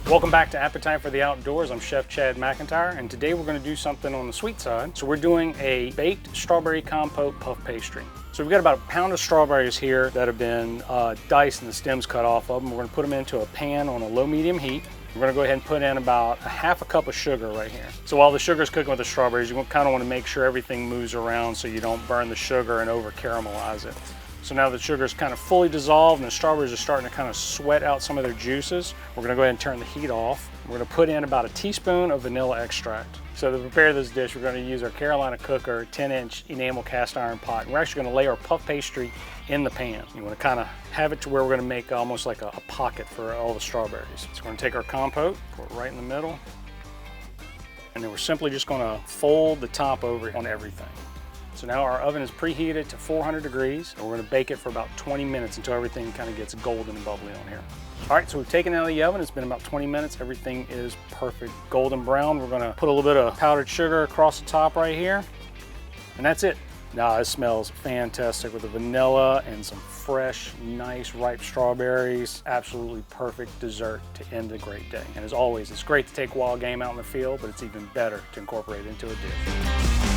Welcome back to Appetite for the Outdoors. I'm Chef Chad McIntyre, and today we're going to do something on the sweet side. So we're doing a baked strawberry compote puff pastry. So we've got about a pound of strawberries here that have been diced and the stems cut off of them. We're going to put them into a pan on a low-medium heat. We're going to go ahead and put in about a half a cup of sugar right here. So while the sugar is cooking with the strawberries, you kind of want to make sure everything moves around so you don't burn the sugar and over caramelize it. So now the sugar is kind of fully dissolved and the strawberries are starting to kind of sweat out some of their juices. We're going to go ahead and turn the heat off. We're going to put in about a teaspoon of vanilla extract. So to prepare this dish, we're going to use our Carolina cooker 10-inch enamel cast iron pot. And we're actually going to lay our puff pastry in the pan. You want to kind of have it to where we're going to make almost like a pocket for all the strawberries. So we're going to take our compote, put it right in the middle, and then we're simply just going to fold the top over on everything. So now our oven is preheated to 400 degrees, and we're going to bake it for about 20 minutes until everything kind of gets golden and bubbly on here. All right, so we've taken it out of the oven. It's been about 20 minutes. Everything is perfect golden brown. We're going to put a little bit of powdered sugar across the top right here, and that's it. Now it smells fantastic with the vanilla and some fresh, nice, ripe strawberries. Absolutely perfect dessert to end a great day. And as always, it's great to take wild game out in the field, but it's even better to incorporate it into a dish.